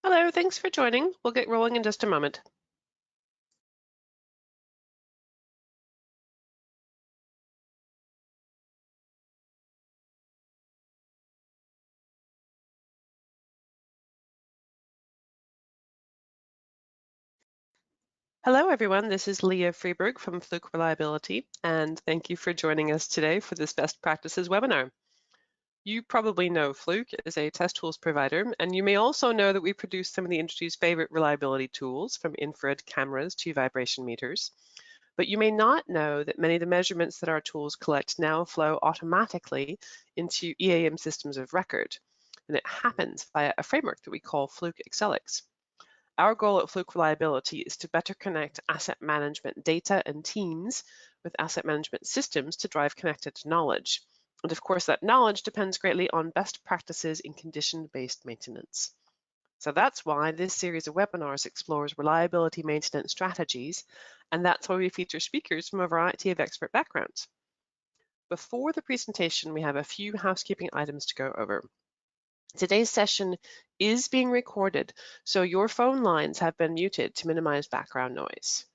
Hello, thanks for joining. We'll get rolling in just a moment. Hello, everyone. This is Leah Freeberg from Fluke Reliability, and thank you for joining us today for this Best Practices webinar. You probably know Fluke is a test tools provider, and you may also know that we produce some of the industry's favorite reliability tools, from infrared cameras to vibration meters. But you may not know that many of the measurements that our tools collect now flow automatically into EAM systems of record, and it happens via a framework that we call Fluke Accelix. Our goal at Fluke Reliability is to better connect asset management data and teams with asset management systems to drive connected knowledge. And of course, that knowledge depends greatly on best practices in condition-based maintenance. So that's why this series of webinars explores reliability maintenance strategies, and that's why we feature speakers from a variety of expert backgrounds. Before the presentation, we have a few housekeeping items to go over. Today's session is being recorded, so your phone lines have been muted to minimize background noise.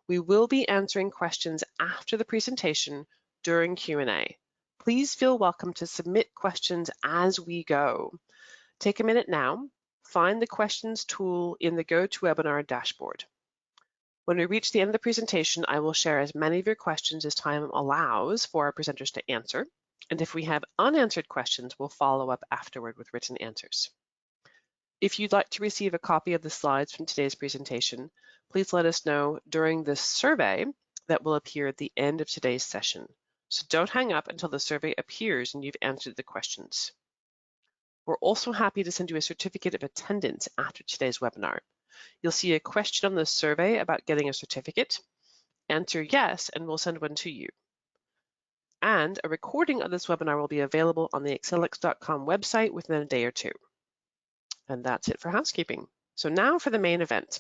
We will be answering questions after the presentation during Q&A. Please feel welcome to submit questions as we go. Take a minute now, find the questions tool in the GoToWebinar dashboard. When we reach the end of the presentation, I will share as many of your questions as time allows for our presenters to answer. And if we have unanswered questions, we'll follow up afterward with written answers. If you'd like to receive a copy of the slides from today's presentation, please let us know during the survey that will appear at the end of today's session. So don't hang up until the survey appears and you've answered the questions. We're also happy to send you a certificate of attendance after today's webinar. You'll see a question on the survey about getting a certificate. Answer yes, and we'll send one to you. And a recording of this webinar will be available on the Accelix.com website within a day or two. And that's it for housekeeping. So now for the main event.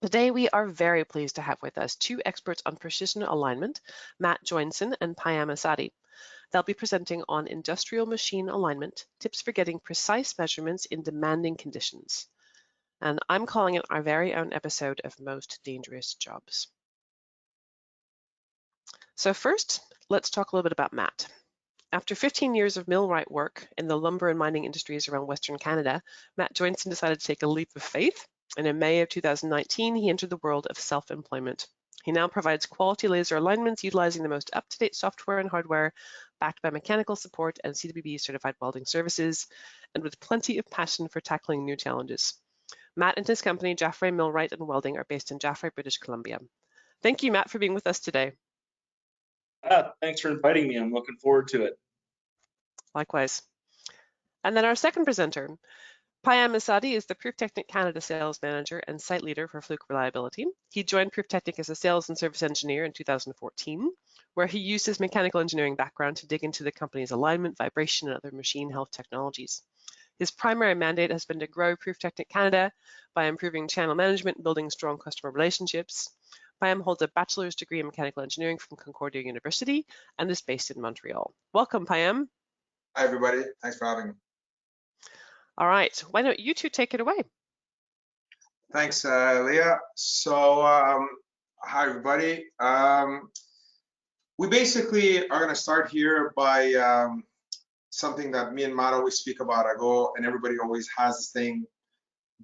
Today, we are very pleased to have with us two experts on precision alignment, Matt Joinson and Payam Assadi. They'll be presenting on industrial machine alignment, tips for getting precise measurements in demanding conditions. And I'm calling it our very own episode of Most Dangerous Jobs. So first, let's talk a little bit about Matt. After 15 years of millwright work in the lumber and mining industries around Western Canada, Matt Joinson decided to take a leap of faith, and in May of 2019, he entered the world of self-employment. He now provides quality laser alignments utilizing the most up-to-date software and hardware, backed by mechanical support and CWB certified welding services, and with plenty of passion for tackling new challenges. Matt and his company, Jaffray Millwright and Welding, are based in Jaffray, British Columbia. Thank you, Matt, for being with us today. Thanks for inviting me. I'm looking forward to it. Likewise. And then our second presenter, Payam Assadi, is the Pruftechnik Canada sales manager and site leader for Fluke Reliability. He joined Pruftechnik as a sales and service engineer in 2014, where he used his mechanical engineering background to dig into the company's alignment, vibration, and other machine health technologies. His primary mandate has been to grow Pruftechnik Canada by improving channel management and building strong customer relationships. Payam holds a bachelor's degree in mechanical engineering from Concordia University and is based in Montreal. Welcome, Payam. Hi, everybody. Thanks for having me. All right. Why don't you two take it away? Thanks, Leah. So, hi, everybody. We basically are going to start here by something that me and Matt always speak about. I go, and everybody always has this thing.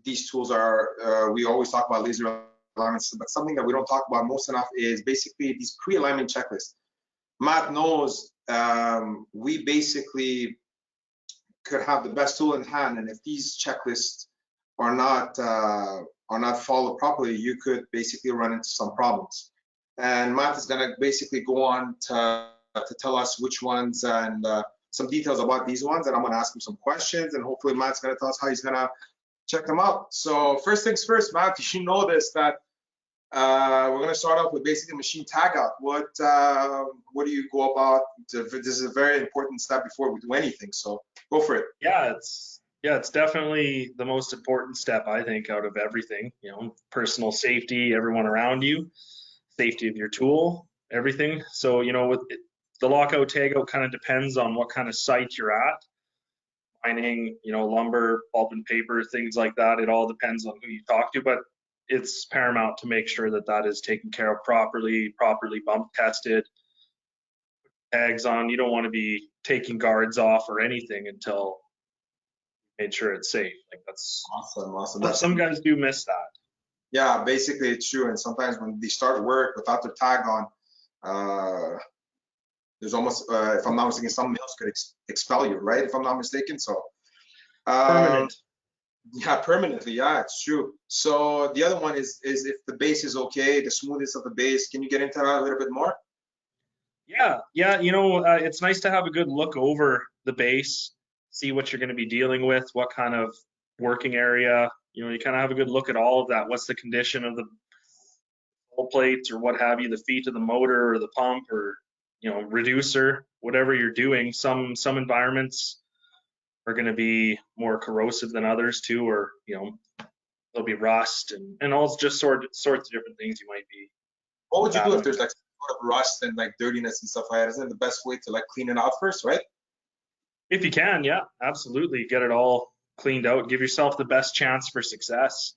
These tools are, we always talk about laser alignments, but something that we don't talk about most enough is basically these pre-alignment checklists. Matt knows we basically could have the best tool in hand, and if these checklists are not followed properly, you could basically run into some problems. And Matt is going to basically go on to tell us which ones and some details about these ones, and I'm going to ask him some questions, and hopefully Matt's going to tell us how he's going to check them out. So first things first, Matt, you should know this, that we're going to start off with basically machine tagout. What do you go about? This is a very important step before we do anything, so go for it. Yeah, it's definitely the most important step, I think, out of everything. You know, personal safety, everyone around you, safety of your tool, everything. So, you know, with the lockout tagout kind of depends on what kind of site you're at. mining, lumber, pulp and paper, things like that. It all depends on who you talk to, but it's paramount to make sure that that is taken care of properly bump tested, tags on. You don't want to be taking guards off or anything until you made sure it's safe. Like that's awesome. Some guys do miss that. Yeah, basically it's true. And sometimes when they start work without their tag on, there's almost, if I'm not mistaken, some mills could expel you, right? If I'm not mistaken. So Permanent. Yeah, permanently. Yeah, it's true. So the other one is if the base is okay, the smoothness of the base. Can you get into that a little bit more? Yeah. It's nice to have a good look over the base, see what you're going to be dealing with, what kind of working area. You kind of have a good look at all of that. What's the condition of the hull plates or what have you, the feet of the motor or the pump or reducer, whatever you're doing. Some environments are going to be more corrosive than others too, or there'll be rust and all just sorts of different things you might be. What would you do if there's like sort of rust and like dirtiness and stuff like that? Isn't it the best way to like clean it out first, right? If you can, yeah, absolutely. Get it all cleaned out. Give yourself the best chance for success.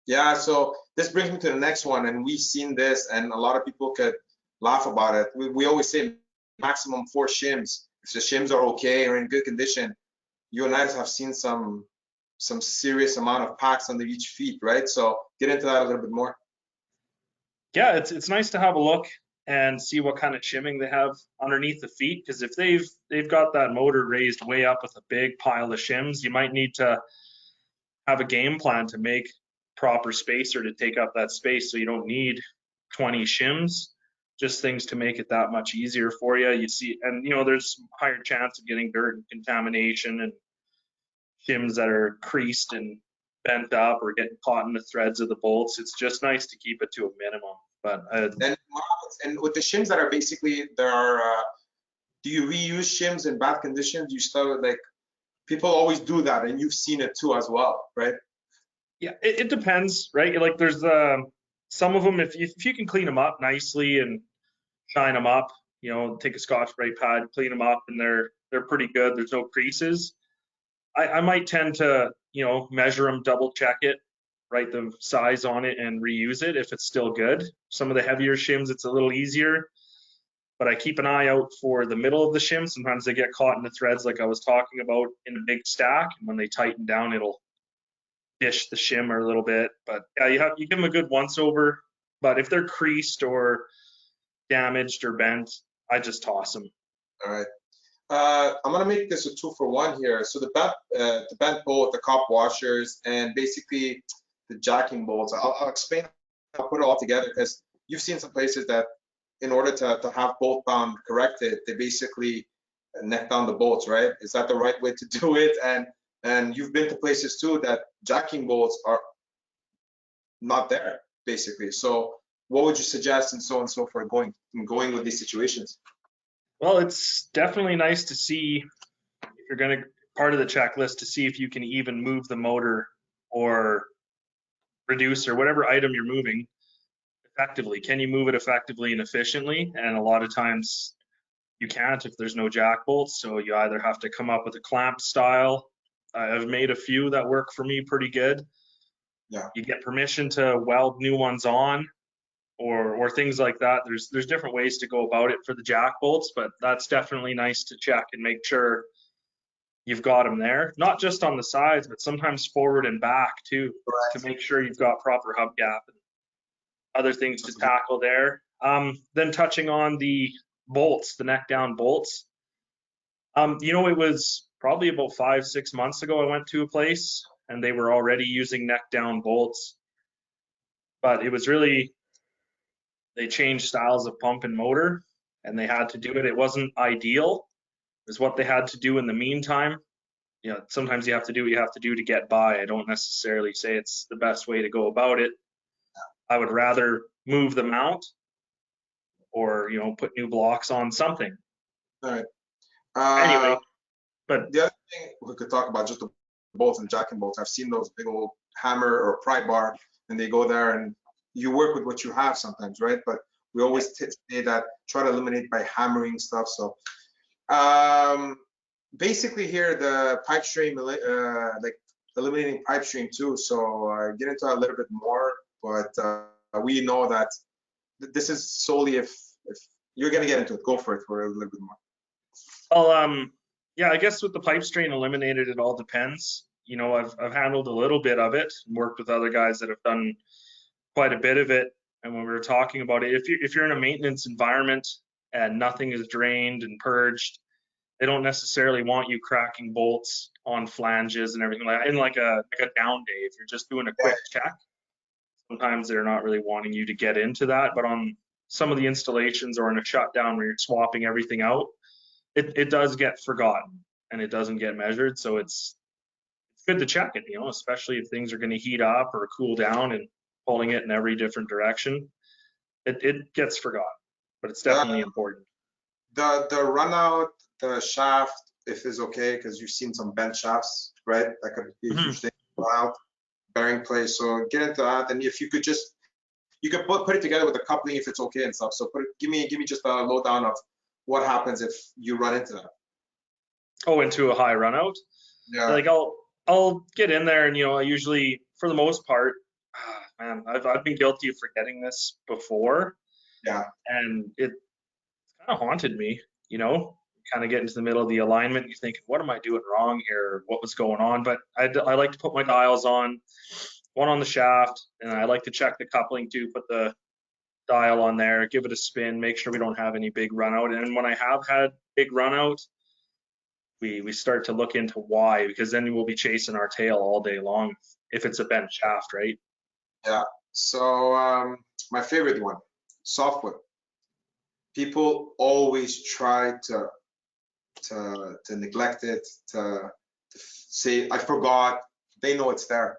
Yeah, so this brings me to the next one, and we've seen this, and a lot of people could laugh about it. We always say maximum 4 shims. If the shims are okay or in good condition, you and I have seen some serious amount of packs under each feet, right? So get into that a little bit more. Yeah, it's nice to have a look and see what kind of shimming they have underneath the feet, because if they've got that motor raised way up with a big pile of shims, you might need to have a game plan to make proper spacer to take up that space, so you don't need 20 shims, just things to make it that much easier for you. You see, and there's higher chance of getting dirt and contamination and shims that are creased and bent up or getting caught in the threads of the bolts. It's just nice to keep it to a minimum. But and with the shims that are basically do you reuse shims in bad conditions? You start like people always do that, and you've seen it too as well, right? Yeah, it depends, right? Like there's some of them, if you can clean them up nicely and shine them up, take a Scotch-Brite pad, clean them up, and they're pretty good. There's no creases. I might tend to measure them, double check it, write the size on it, and reuse it if it's still good. Some of the heavier shims, it's a little easier, but I keep an eye out for the middle of the shim. Sometimes they get caught in the threads, like I was talking about, in a big stack, and when they tighten down, it'll dish the shimmer a little bit. But yeah, you give them a good once over. But if they're creased or damaged or bent, I just toss them. All right. I'm gonna make this a 2-for-1 here. So the bent bolt, the cop washers, and basically the jacking bolts. I'll explain. I'll put it all together because you've seen some places that in order to have bolt bound corrected, they basically neck down the bolts, right? Is that the right way to do it? And you've been to places too that jacking bolts are not there, basically. So what would you suggest and so forth going with these situations? Well, it's definitely nice to see, if you're going to part of the checklist, to see if you can even move the motor or reduce or whatever item you're moving effectively. Can you move it effectively and efficiently? And a lot of times you can't if there's no jack bolts. So you either have to come up with a clamp style. I've made a few that work for me pretty good. Yeah. You get permission to weld new ones on, or things like that. There's different ways to go about it for the jack bolts, but that's definitely nice to check and make sure you've got them there, not just on the sides, but sometimes forward and back too, Right. to make sure you've got proper hub gap and other things to tackle there. Then touching on the bolts, the neck down bolts. It was probably about 5-6 months ago I went to a place and they were already using neck down bolts, but it was really, they changed styles of pump and motor and they had to do it. It wasn't ideal. It was what they had to do in the meantime. Sometimes you have to do what you have to do to get by. I don't necessarily say it's the best way to go about it. I would rather move the mount or, put new blocks on something. All right. Anyway, but the other thing we could talk about, just the bolts and jacking bolts. I've seen those big old hammer or pry bar, and they go there, and you work with what you have sometimes, right? But we always say that try to eliminate by hammering stuff. So basically here the pipe stream, like eliminating pipe stream too. So get into that a little bit more, but we know that this is solely if you're gonna get into it, go for it for a little bit more. Well, yeah, I guess with the pipe strain eliminated, it all depends. You know, I've handled a little bit of it and worked with other guys that have done quite a bit of it. And when we were talking about it, if you're in a maintenance environment and nothing is drained and purged, they don't necessarily want you cracking bolts on flanges and everything like that. In like a down day, if you're just doing a quick check, sometimes they're not really wanting you to get into that. But on some of the installations or in a shutdown where you're swapping everything out, it does get forgotten and it doesn't get measured. So it's good to check it, you know, especially if things are going to heat up or cool down and pulling it in every different direction. It gets forgotten, but it's definitely important. The run out, the shaft, if it's okay, because you've seen some bent shafts, right? That could be a huge thing. Run out, bearing play. So get into that, and if you could just, you could put it together with the coupling if it's okay and stuff. So give me just a lowdown of what happens if you run into that. Oh, into a high run out? Yeah. Like I'll get in there, and you know, I usually, for the most part, man, I've been guilty of forgetting this before. Yeah. And it kind of haunted me, you know, kind of get into the middle of the alignment. You're thinking, what am I doing wrong here? What was going on? But I like to put my dials on, one on the shaft, and I like to check the coupling too, put the dial on there, give it a spin, make sure we don't have any big run out. And when I have had big run out, we start to look into why, because then we'll be chasing our tail all day long if it's a bent shaft, right? Yeah. So my favorite one, softwood. People always try to neglect it, to say I forgot. They know it's there.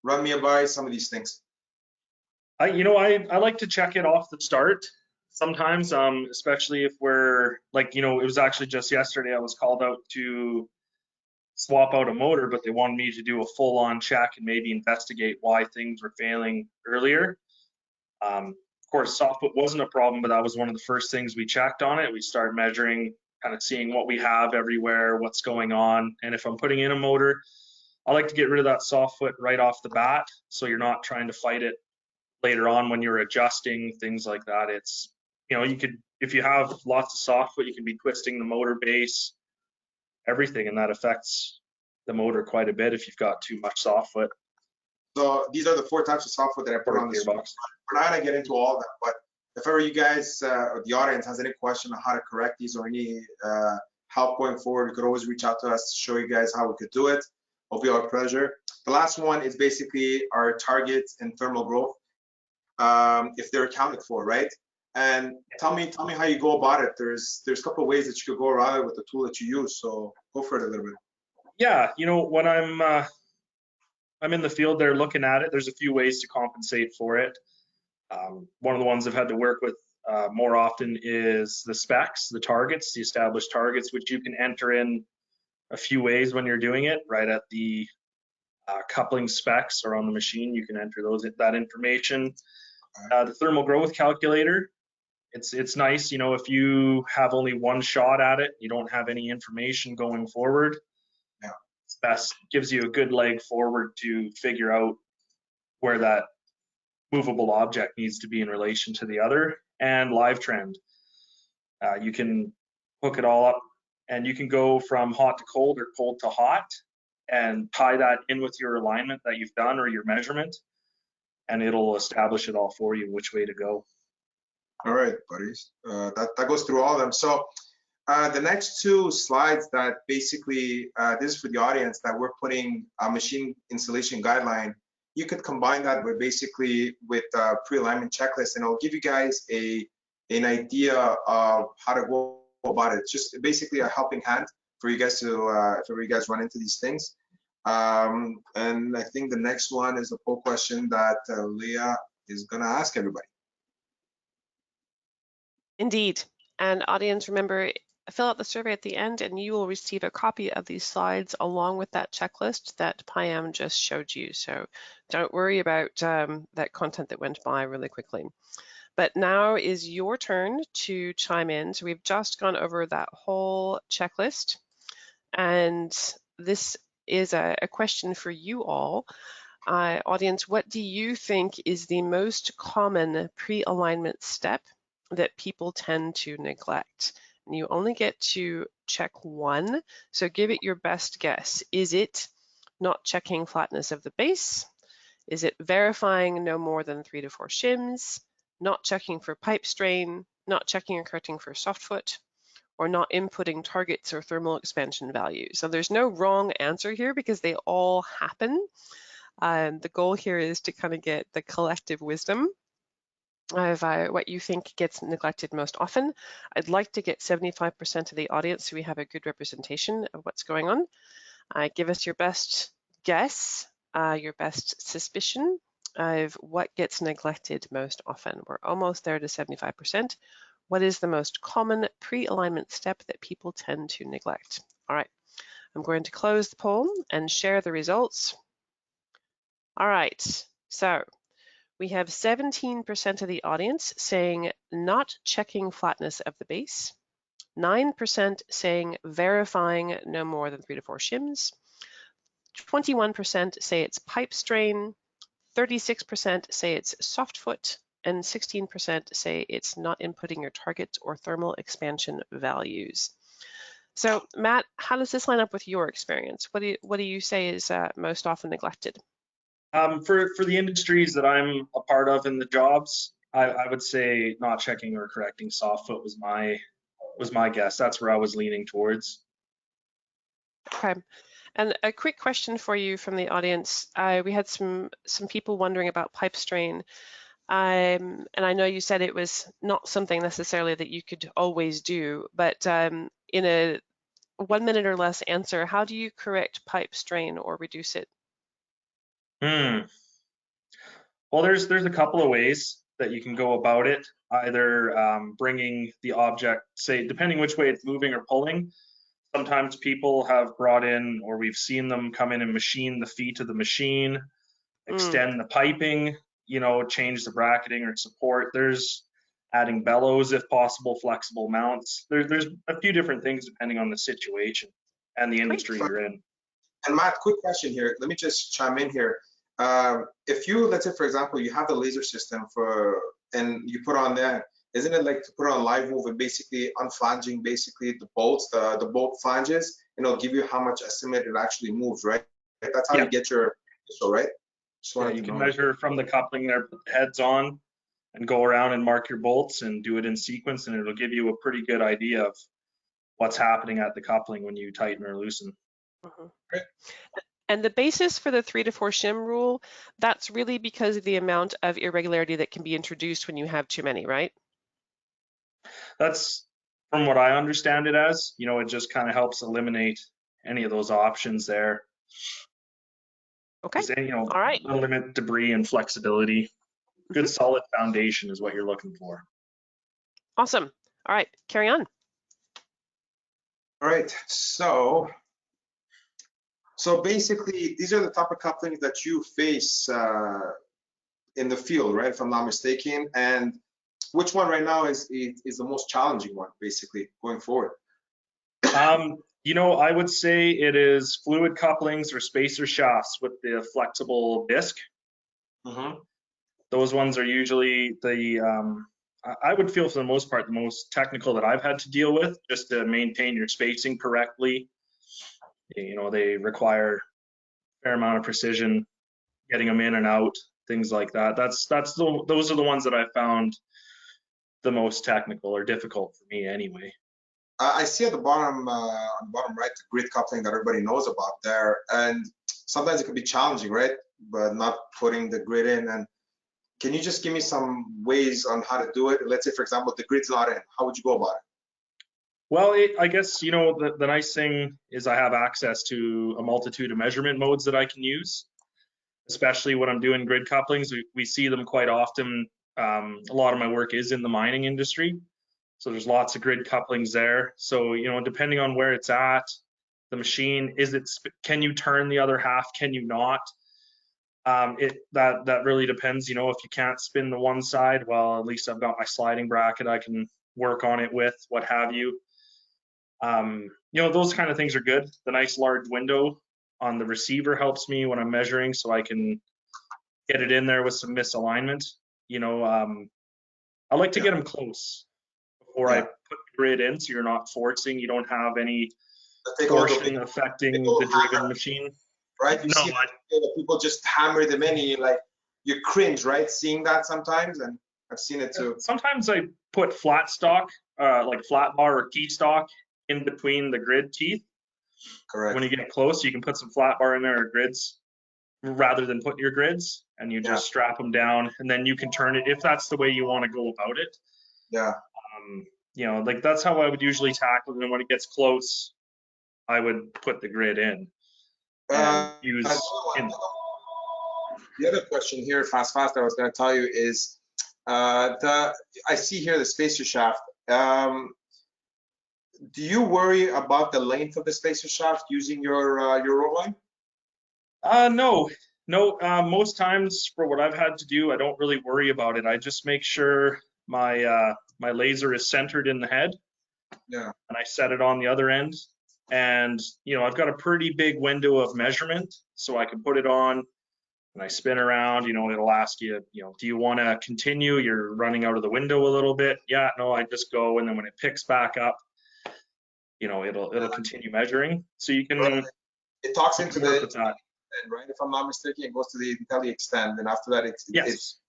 Run me by some of these things. I like to check it off the start sometimes, especially if we're like, you know, it was actually just yesterday I was called out to swap out a motor, but they wanted me to do a full-on check and maybe investigate why things were failing earlier. Of course, softwood wasn't a problem, but that was one of the first things we checked on it. We started measuring, kind of seeing what we have everywhere, what's going on. And if I'm putting in a motor, I like to get rid of that softwood right off the bat, so you're not trying to fight it later on when you're adjusting, things like that. It's, you know, you could, if you have lots of softwood, you can be twisting the motor base, everything, and that affects the motor quite a bit if you've got too much softwood. So these are the 4 types of softwood that I put on the screen. We're not gonna get into all of them, but if ever you guys or the audience has any question on how to correct these or any help going forward, you could always reach out to us to show you guys how we could do it. It'll be our pleasure. The last one is basically our targets and thermal growth, if they're accounted for, right? And tell me how you go about it. There's a couple of ways that you could go around it with the tool that you use. So go for it a little bit. Yeah, you know, when I'm in the field there looking at it, there's a few ways to compensate for it. One of the ones I've had to work with more often is the specs, the targets, the established targets, which you can enter in a few ways when you're doing it. Right at the coupling specs or on the machine, you can enter that information. The thermal growth calculator, it's nice, you know, if you have only one shot at it, you don't have any information going forward. Yeah. It's best, gives you a good leg forward to figure out where that movable object needs to be in relation to the other. And live trend, you can hook it all up and you can go from hot to cold or cold to hot and tie that in with your alignment that you've done or your measurement, and it'll establish it all for you which way to go. All right, buddies. That goes through all of them. So the next 2 slides that basically, this is for the audience, that we're putting a machine installation guideline. You could combine that with basically with a pre-alignment checklist, and it'll give you guys an idea of how to go about it. It's just basically a helping hand for you guys to, if you guys run into these things. And I think the next one is the poll question that Leah is gonna ask everybody. Indeed. And audience, remember, fill out the survey at the end and you will receive a copy of these slides along with that checklist that Payam just showed you. So don't worry about that content that went by really quickly. But now is your turn to chime in. So we've just gone over that whole checklist. And this is a question for you all. Audience, what do you think is the most common pre-alignment step that people tend to neglect? And you only get to check one, so give it your best guess. Is it not checking flatness of the base? Is it verifying no more than 3 to 4 shims? Not checking for pipe strain? Not checking or correcting for softfoot? Or not inputting targets or thermal expansion values? So there's no wrong answer here because they all happen. The goal here is to kind of get the collective wisdom of what you think gets neglected most often. I'd like to get 75% of the audience so we have a good representation of what's going on. Give us your best guess, your best suspicion of what gets neglected most often. We're almost there to 75%. What is the most common pre-alignment step that people tend to neglect? All right, I'm going to close the poll and share the results. All right, so we have 17% of the audience saying not checking flatness of the base, 9% saying verifying no more than 3 to 4 shims, 21% say it's pipe strain, 36% say it's softfoot, and 16% say it's not inputting your targets or thermal expansion values. So Matt, how does this line up with your experience? What do you say is most often neglected? For the industries that I'm a part of in the jobs, I would say not checking or correcting softfoot was my guess. That's where I was leaning towards. Okay. And a quick question for you from the audience. We had some people wondering about pipe strain. And I know you said it was not something necessarily that you could always do, but in a 1 minute or less answer, how do you correct pipe strain or reduce it? Well, there's a couple of ways that you can go about it. Either bringing the object, say, depending which way it's moving or pulling. Sometimes people have brought in, or we've seen them come in and machine the feet of the machine, extend the piping, change the bracketing or support. There's adding bellows if possible, flexible mounts. There's a few different things depending on the situation and the industry you're in. And Matt, quick question here. Let me just chime in here. If you, let's say, for example, you have the laser system and you put on that, isn't it like to put on live move and basically unflanging basically the bolts, the bolt flanges, and it'll give you how much estimate it actually moves, right? That's how you get your initial, right? Yeah, you can measure from the coupling there, put the heads on, and go around and mark your bolts and do it in sequence, and it'll give you a pretty good idea of what's happening at the coupling when you tighten or loosen. Right. And the basis for the 3 to 4 shim rule, that's really because of the amount of irregularity that can be introduced when you have too many, right? That's from what I understand it as. It just kind of helps eliminate any of those options there. Okay. All right. Limit debris and flexibility. Good solid foundation is what you're looking for. Awesome. All right, carry on. All right, so basically these are the type of couplings that you face in the field, right? If I'm not mistaken. And which one right now is the most challenging one, basically, going forward? I would say it is fluid couplings or spacer shafts with the flexible disc. Those ones are usually I would feel for the most part, the most technical that I've had to deal with, just to maintain your spacing correctly. They require a fair amount of precision, getting them in and out, things like that. Those are the ones that I found the most technical or difficult for me anyway. I see at the bottom right, the grid coupling that everybody knows about there, and sometimes it can be challenging, right? But not putting the grid in. And can you just give me some ways on how to do it? Let's say, for example, the grid's not in. How would you go about it? Well, I guess, the nice thing is I have access to a multitude of measurement modes that I can use, especially when I'm doing grid couplings. We see them quite often. A lot of my work is in the mining industry. So there's lots of grid couplings there. So, depending on where it's at, the machine, can you turn the other half? Can you not? That really depends. If you can't spin the one side, well, at least I've got my sliding bracket I can work on it with, what have you. You know, those kind of things are good. The nice large window on the receiver helps me when I'm measuring, so I can get it in there with some misalignment. You know, I like to get them close before I put the grid in, so you're not forcing. You don't have any torsion affecting the driven machine. Right? You see that people just hammer them in, and you cringe, right? Seeing that sometimes, and I've seen it too. Sometimes I put flat stock, like flat bar or key stock, in between the grid teeth. Correct. When you get close, you can put some flat bar in there or grids rather than putting your grids, and you just strap them down, and then you can turn it if that's the way you want to go about it. Yeah. You know, like that's how I would usually tackle it. And when it gets close, I would put the grid in and use. The other question here, fast, I was going to tell you is I see here the spacer shaft. Do you worry about the length of the spacer shaft using your roll line? No. Most times for what I've had to do, I don't really worry about it. I just make sure my my laser is centered in the head. Yeah. And I set it on the other end. And, you know, I've got a pretty big window of measurement, so I can put it on and I spin around. You know, it'll ask you, you know, do you want to continue? You're running out of the window a little bit. Yeah, no, I just go. And then when it picks back up, you know, it'll continue measuring. So you can. Right. It talks into the with that. Right? If I'm not mistaken, it goes to the Intelliextend, and after that, it's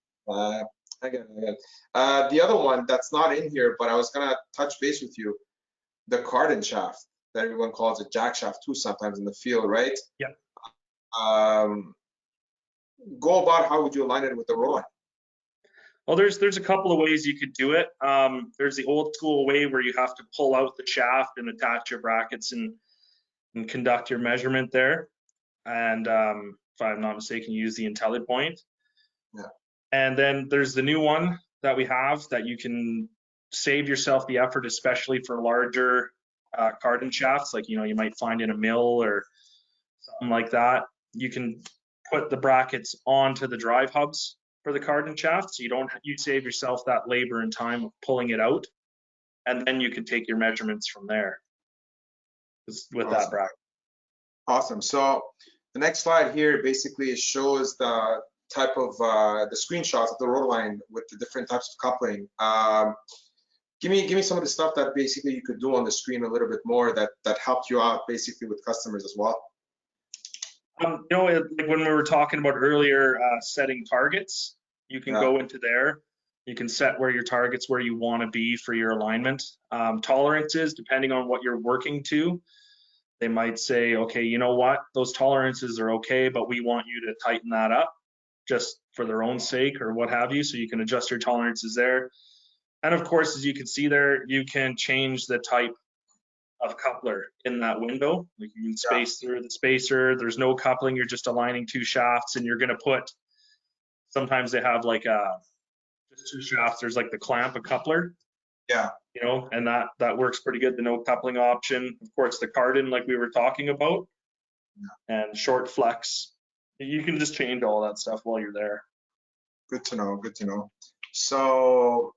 I get it. The other one that's not in here, but I was gonna touch base with you, the cardan shaft that everyone calls a jack shaft too sometimes in the field, right? Yeah. Go about how would you align it with the roll line? Well, there's a couple of ways you could do it. There's the old school way where you have to pull out the shaft and attach your brackets and conduct your measurement there. And if I'm not mistaken, you use the Intellipoint. Yeah. And then there's the new one that we have that you can save yourself the effort, especially for larger cardan shafts, like, you know, you might find in a mill or something like that. You can put the brackets onto the drive hubs for the cardan shaft, so you save yourself that labor and time of pulling it out, and then you can take your measurements from there with that bracket. Awesome. So the next slide here basically shows the type of the screenshots of the roll line with the different types of coupling. Give me some of the stuff that basically you could do on the screen a little bit more that helped you out basically with customers as well. You know, like when we were talking about earlier, setting targets, you can go into there. You can set where your targets, where you want to be for your alignment. Tolerances, depending on what you're working to, they might say, okay, you know what, those tolerances are okay, but we want you to tighten that up just for their own sake or what have you. So you can adjust your tolerances there. And of course, as you can see there, you can change the type of coupler in that window. Like you can space through the spacer. There's no coupling. You're just aligning two shafts, and you're going to put, sometimes they have like just two shafts. There's like the clamp, a coupler. Yeah. You know, and that works pretty good. The no coupling option. Of course, the cardan, like we were talking about, and short flex. You can just change all that stuff while you're there. Good to know. Good to know. So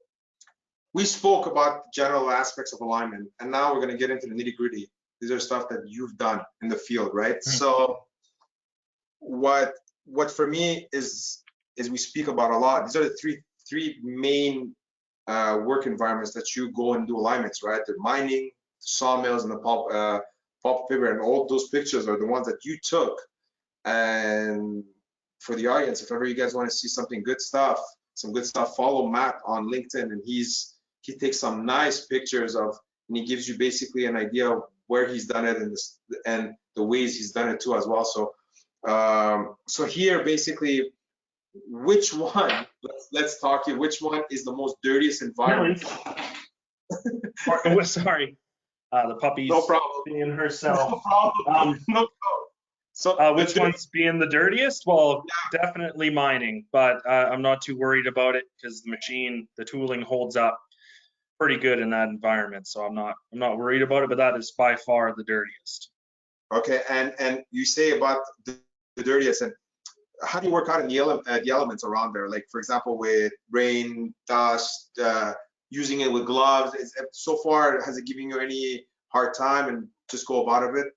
we spoke about general aspects of alignment, and now we're going to get into the nitty gritty. These are stuff that you've done in the field, right? Mm-hmm. So what for me is we speak about a lot. These are the three main work environments that you go and do alignments, right? The mining, sawmills, and the pulp fiber, and all those pictures are the ones that you took. And for the audience, if ever you guys want to see some good stuff, follow Matt on LinkedIn, and he takes some nice pictures of, and he gives you basically an idea of where he's done it and the ways he's done it too as well. So so here basically, which one, let's talk here, which one is the most dirtiest environment? Sorry, the puppy's no problem. Being herself. No problem. No problem. So which one's being the dirtiest? Well, definitely mining, but I'm not too worried about it because the tooling holds up pretty good in that environment. So I'm not worried about it, but that is by far the dirtiest. Okay, and you say about the dirtiest, and how do you work out in the elements around there? Like, for example, with rain, dust, using it with gloves. So far, has it given you any hard time and just go about it?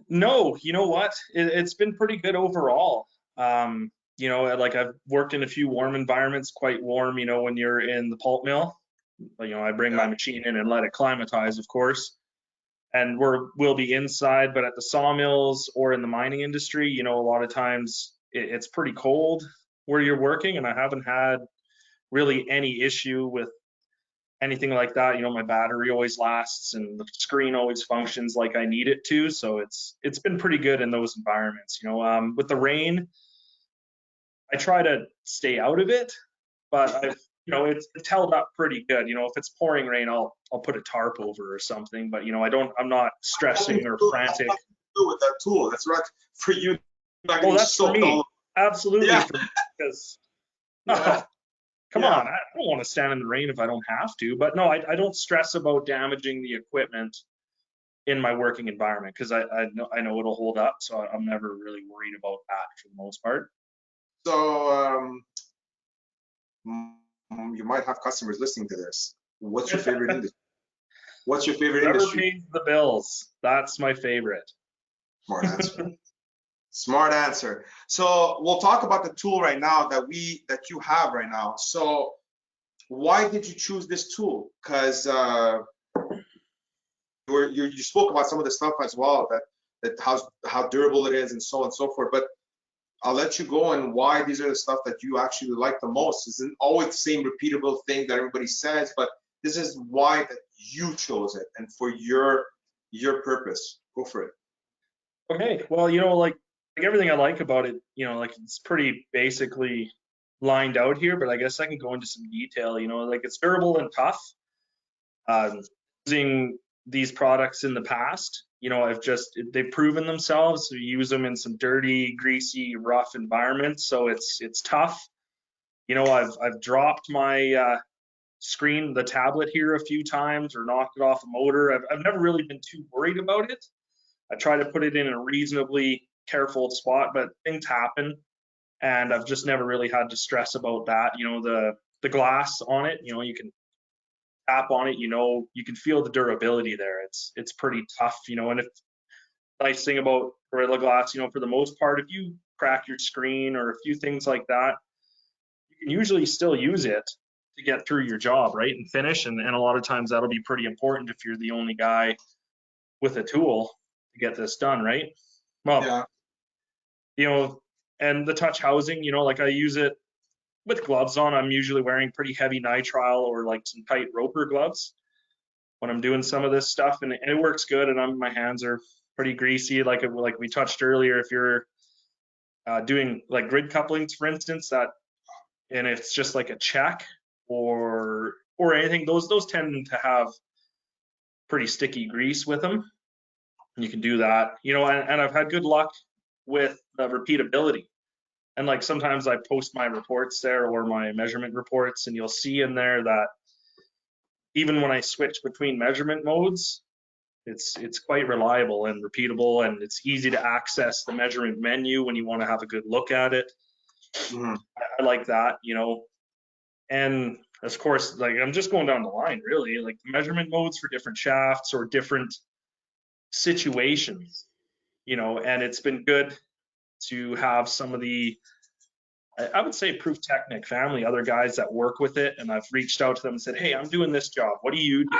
No, you know what? It's been pretty good overall. You know, like I've worked in a few warm environments, quite warm, you know, when you're in the pulp mill. You know, I bring my machine in and let it climatize, of course. And we'll be inside, but at the sawmills or in the mining industry, you know, a lot of times it's pretty cold where you're working, and I haven't had really any issue with anything like that. You know, my battery always lasts and the screen always functions like I need it to. So it's been pretty good in those environments. You know, with the rain, I try to stay out of it, but you know, it's held up pretty good. You know, if it's pouring rain, I'll put a tarp over or something. But you know, I'm not stressing or frantic. With that tool, that's right for you. Oh, that's for me. Absolutely, yeah. for me, because Yeah. come on, I don't want to stand in the rain if I don't have to. But no, I don't stress about damaging the equipment in my working environment, because I know it'll hold up. So I'm never really worried about that for the most part. So you might have customers listening to this. What's your favorite industry? What's your favorite industry? Whoever pays the bills. That's my favorite. Smart answer. Smart answer. So we'll talk about the tool right now that you have right now. So why did you choose this tool? Because you spoke about some of the stuff as well, that how durable it is and so on and so forth. But I'll let you go and why these are the stuff that you actually like the most. It's isn't always the same repeatable thing that everybody says, but this is why that you chose it and for your purpose. Go for it. Okay, well, you know, like everything I like about it, you know, like it's pretty basically lined out here, but I guess I can go into some detail. You know, like it's durable and tough. Using these products in the past, you know, they've proven themselves. We use them in some dirty, greasy, rough environments, so it's tough. You know, I've dropped my screen, the tablet here a few times, or knocked it off a motor. I've never really been too worried about it. I try to put it in a reasonably careful spot, but things happen, and I've just never really had to stress about that. You know, the glass on it, you know, you can tap on it, you know, you can feel the durability there. It's pretty tough, you know. And if nice thing about Gorilla Glass, you know, for the most part, if you crack your screen or a few things like that, you can usually still use it to get through your job, right, and finish. And a lot of times that'll be pretty important if you're the only guy with a tool to get this done, right? Well, Yeah. you know, and the touch housing, you know, like I use it with gloves on. I'm usually wearing pretty heavy nitrile or like some tight roper gloves when I'm doing some of this stuff, and it works good. And my hands are pretty greasy, like we touched earlier. If you're doing like grid couplings, for instance, and it's just like a check or anything, those tend to have pretty sticky grease with them. You can do that, you know, and I've had good luck with the repeatability. And like sometimes I post my reports there or my measurement reports, and you'll see in there that even when I switch between measurement modes, it's quite reliable and repeatable, and it's easy to access the measurement menu when you want to have a good look at it. Mm-hmm. I like that, you know. And of course, like I'm just going down the line, really, like the measurement modes for different shafts or different situations, you know. And it's been good to have some of the, I would say, Pruftechnik family, other guys that work with it, and I've reached out to them and said, hey, I'm doing this job, what do you do?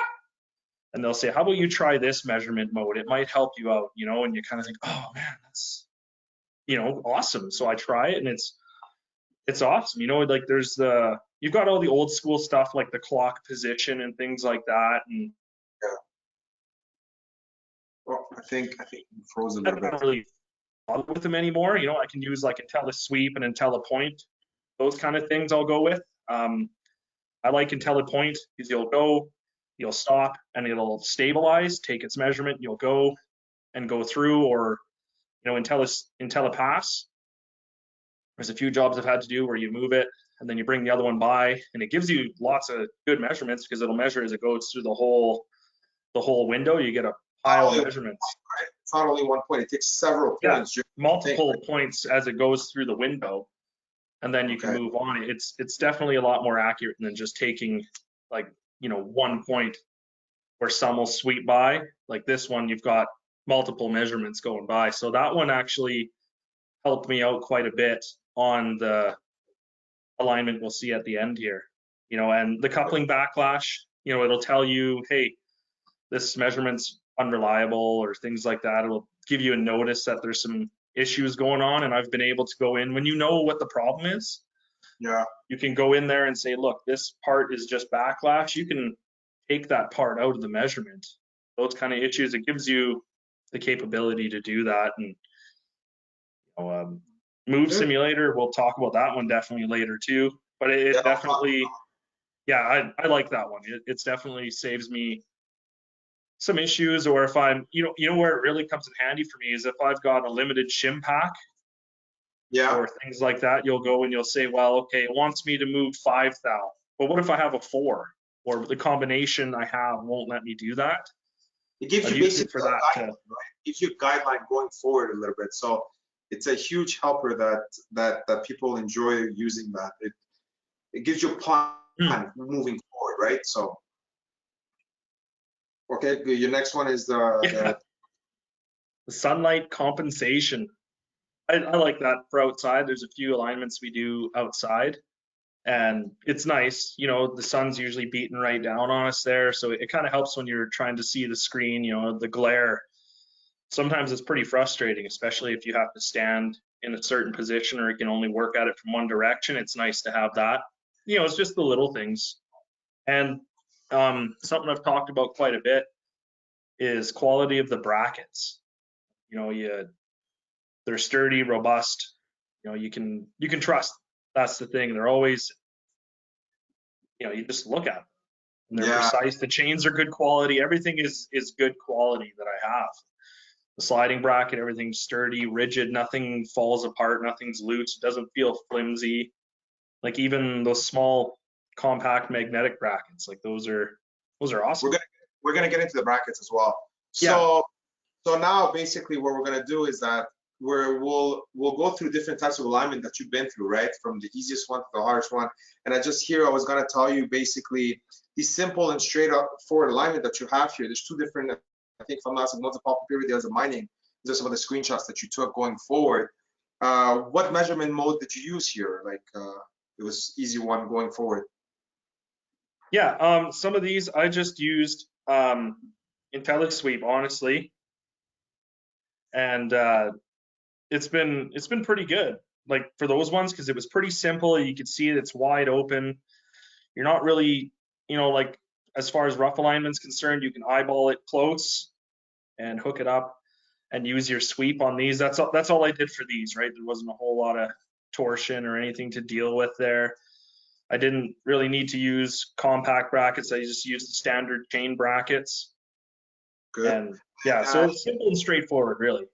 And they'll say, how about you try this measurement mode, it might help you out, you know. And you kind of think, oh man, that's, you know, awesome. So I try it, and it's awesome, you know. Like you've got all the old school stuff like the clock position and things like that, and Yeah. Well, I think you froze a little bit. I don't really bother with them anymore. You know, I can use like Intellisweep and Intellipoint, those kind of things I'll go with. I like Intellipoint because you'll stop and it'll stabilize, take its measurement, you'll go through. Or, you know, Intellipass, there's a few jobs I've had to do where you move it and then you bring the other one by, and it gives you lots of good measurements because it'll measure as it goes through the whole window. You get a pile of measurements. Right? It's not only one point, it takes several points. Yeah, multiple points as it goes through the window, and then you can Okay. move on. It's definitely a lot more accurate than just taking, like, you know, 1 point where some will sweep by. Like this one, you've got multiple measurements going by. So that one actually helped me out quite a bit on the alignment we'll see at the end here. And the coupling backlash, it'll tell you, hey, this measurement's unreliable or things like that. It'll give you a notice that there's some issues going on, and I've been able to go in when you know what the problem is. Yeah. You can go in there and say, look, this part is just backlash. You can take that part out of the measurement. Those kind of issues, it gives you the capability to do that. And move simulator, we'll talk about that one definitely later too. But it definitely, yeah, I like that one. It's definitely saves me some issues. Or if I'm, where it really comes in handy for me is if I've got a limited shim pack, or things like that, you'll go and you'll say, well, okay, it wants me to move 5 thou. But what if I have a 4, or the combination I have won't let me do that? It gives you basically a guideline, right? It gives you a guideline going forward a little bit. So it's a huge helper that people enjoy using that. It gives you a plan moving forward, right? So, okay, your next one is the sunlight compensation. I like that for outside. There's a few alignments we do outside, and it's nice. The sun's usually beating right down on us there, so it kind of helps when you're trying to see the screen. The glare. Sometimes it's pretty frustrating, especially if you have to stand in a certain position or you can only work at it from one direction. It's nice to have that. It's just the little things. And something I've talked about quite a bit is quality of the brackets. They're sturdy, robust. You can trust. That's the thing. They're always, you just look at them. And they're precise. The chains are good quality. Everything is good quality that I have. The sliding bracket, everything's sturdy, rigid. Nothing falls apart. Nothing's loose. It doesn't feel flimsy. Like even those small, compact magnetic brackets, like those are awesome. We're gonna get into the brackets as well. So now basically what we're gonna do is that we'll go through different types of alignment that you've been through, right? From the easiest one to the hardest one. And I was gonna tell you basically the simple and straight up forward alignment that you have here. There's 2 different, I think from last one's a pulp period, the other's a mining. These are some of the screenshots that you took going forward. What measurement mode did you use here? Like it was easy one going forward. Yeah, some of these I just used Intellisweep, honestly, and it's been pretty good. Like for those ones, because it was pretty simple. You could see it's wide open. You're not really, like as far as rough alignment's concerned, you can eyeball it close and hook it up and use your sweep on these. That's all I did for these, right? There wasn't a whole lot of torsion or anything to deal with there. I didn't really need to use compact brackets. I just used the standard chain brackets. Good. And yeah, so it's simple and straightforward, really.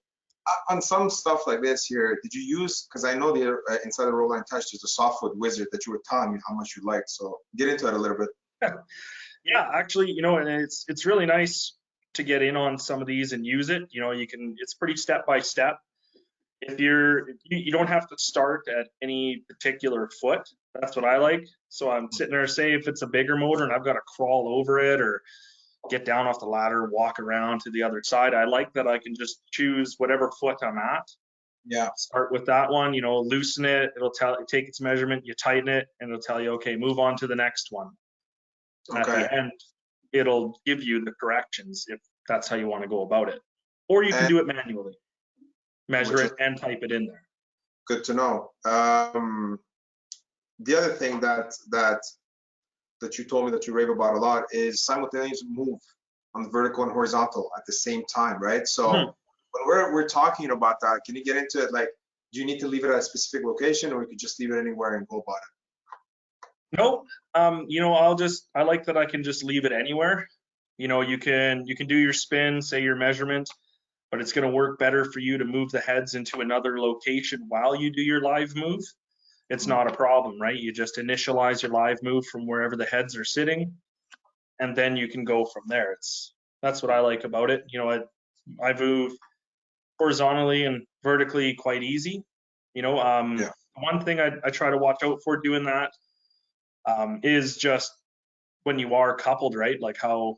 On some stuff like this here, did you use, because I know the inside the Roll Line Touch, there's a softwood wizard that you were telling me how much you liked. So get into it a little bit. Yeah, actually, and it's really nice to get in on some of these and use it. It's pretty step by step. If you don't have to start at any particular foot. That's what I like. So I'm sitting there, say if it's a bigger motor and I've got to crawl over it or get down off the ladder, walk around to the other side. I like that I can just choose whatever foot I'm at. Yeah. Start with that one, loosen it. It'll take its measurement, you tighten it, and it'll tell you, okay, move on to the next one. Okay. At the end, it'll give you the corrections if that's how you want to go about it. Or you can do it manually. Measure it and type it in there. Good to know. The other thing that you told me that you rave about a lot is simultaneous move on the vertical and horizontal at the same time, right? So when we're talking about that, can you get into it? Like, do you need to leave it at a specific location, or you could just leave it anywhere and go about it? Nope. I like that I can just leave it anywhere. You can do your spin, say your measurement, but it's going to work better for you to move the heads into another location while you do your live move. It's not a problem, right? You just initialize your live move from wherever the heads are sitting, and then you can go from there. That's what I like about it. I move horizontally and vertically quite easy. One thing I try to watch out for doing that is just when you are coupled, right? Like how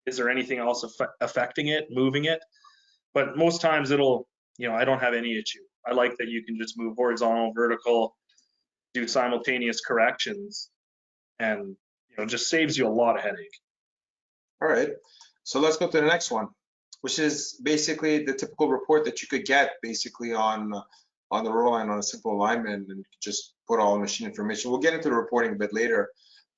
is there anything else affecting it, moving it? But most times it'll, I don't have any issue. I like that you can just move horizontal, vertical, do simultaneous corrections, and just saves you a lot of headache. All right, so let's go to the next one, which is basically the typical report that you could get basically on the roll line on a simple alignment, and just put all the machine information. We'll get into the reporting a bit later,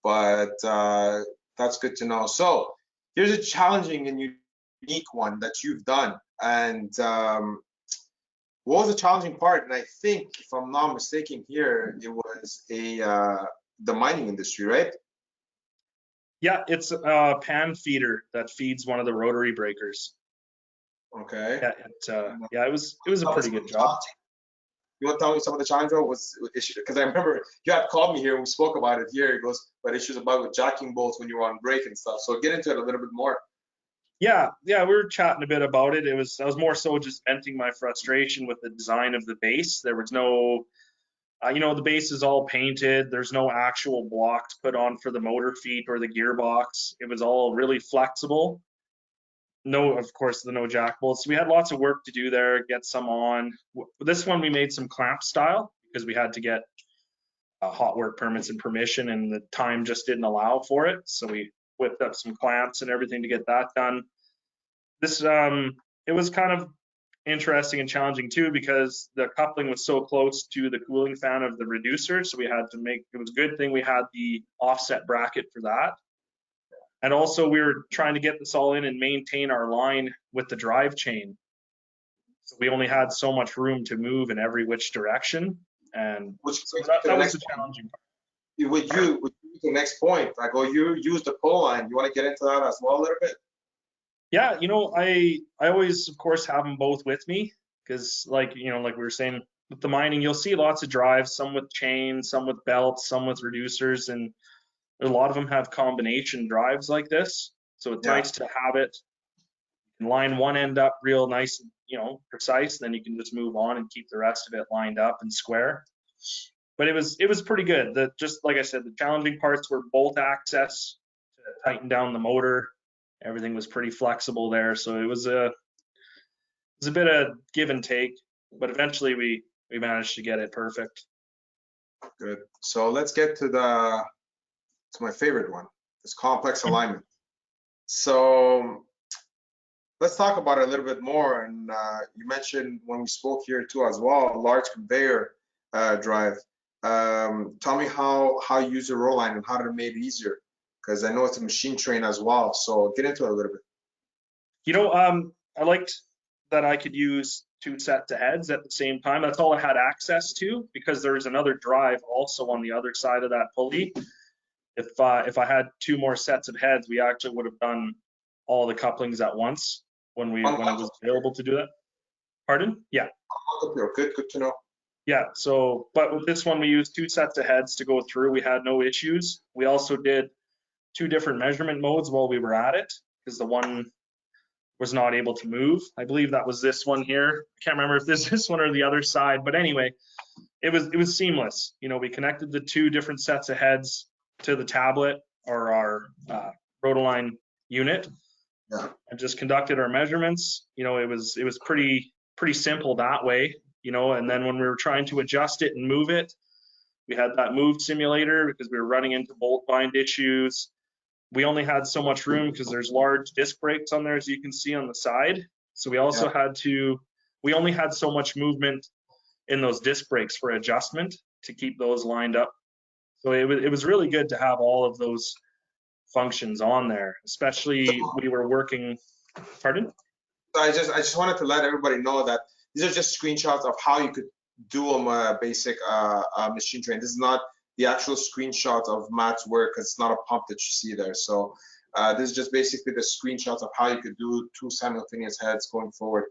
but that's good to know. So here's a challenging and unique one that you've done. And what was the challenging part? And I think, if I'm not mistaken here, it was the mining industry, right? Yeah, it's a pan feeder that feeds one of the rotary breakers. Okay. Yeah, it was a pretty good job. You want to tell me some of the challenge was issue? Because I remember you had called me here and we spoke about it here. It goes, but issues about with jacking bolts when you were on break and stuff. So get into it a little bit more. Yeah, we were chatting a bit about it. I was more so just venting my frustration with the design of the base. There was no, the base is all painted. There's no actual blocks put on for the motor feet or the gearbox. It was all really flexible. No, of course, no jack bolts. We had lots of work to do there, get some on. This one we made some clamp style because we had to get hot work permits and permission, and the time just didn't allow for it. So we whipped up some clamps and everything to get that done. This, it was kind of interesting and challenging too, because the coupling was so close to the cooling fan of the reducer. So we had to it was a good thing we had the offset bracket for that. And also we were trying to get this all in and maintain our line with the drive chain. So we only had so much room to move in every which direction. And so that was the challenging part. With the next point, you use the pull line. You want to get into that as well a little bit? Yeah, I always, of course, have them both with me because, like we were saying with the mining, you'll see lots of drives, some with chains, some with belts, some with reducers, and a lot of them have combination drives like this. So it's nice to have it. You can line one end up real nice, precise, then you can just move on and keep the rest of it lined up and square. But it was pretty good. Just like I said, the challenging parts were bolt access to tighten down the motor. Everything was pretty flexible there, so it was a bit of give and take, but eventually we managed to get it perfect. Good. So let's get to my favorite one, this complex alignment. So let's talk about it a little bit more. And you mentioned when we spoke here too as well, a large conveyor drive. Tell me how you use the roll line and how to make it easier, because I know it's a machine train as well. So get into it a little bit. I liked that I could use two sets of heads at the same time. That's all I had access to, because there's another drive also on the other side of that pulley. If I had two more sets of heads, we actually would have done all the couplings at once when it was available to do that. Pardon? Yeah. Good to know. Yeah, but with this one, we used two sets of heads to go through. We had no issues. We also did two different measurement modes while we were at it, because the one was not able to move. I believe that was this one here. I can't remember if this one or the other side, but anyway, it was seamless. We connected the two different sets of heads to the tablet or our Rotoline unit, and just conducted our measurements. It was pretty simple that way. And then when we were trying to adjust it and move it, we had that move simulator because we were running into bolt bind issues. We only had so much room because there's large disc brakes on there, as you can see on the side. So we also we only had so much movement in those disc brakes for adjustment to keep those lined up. So it was really good to have all of those functions on there, especially we were working. Pardon? I just wanted to let everybody know that these are just screenshots of how you could do a basic machine train. This is not the actual screenshots of Matt's work, because it's not a pump that you see there. So this is just basically the screenshots of how you could do two simultaneous heads going forward.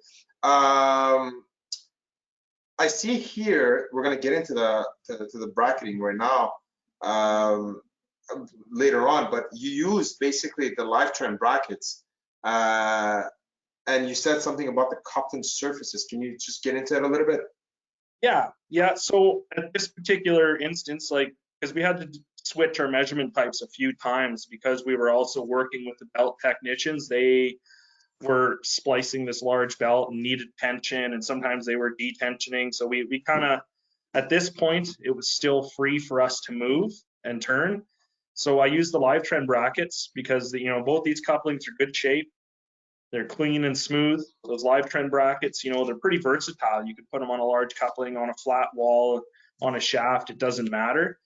I see here, we're gonna get into the bracketing right now later on, but you use basically the live trend brackets, and you said something about the coupling surfaces. Can you just get into it a little bit? Yeah. So at this particular instance, because we had to switch our measurement types a few times because we were also working with the belt technicians. They were splicing this large belt and needed tension, and sometimes they were detensioning. So we kind of, at this point, it was still free for us to move and turn. So I used the live trend brackets because both these couplings are good shape. They're clean and smooth. Those live trend brackets, they're pretty versatile. You could put them on a large coupling, on a flat wall, on a shaft, it doesn't matter.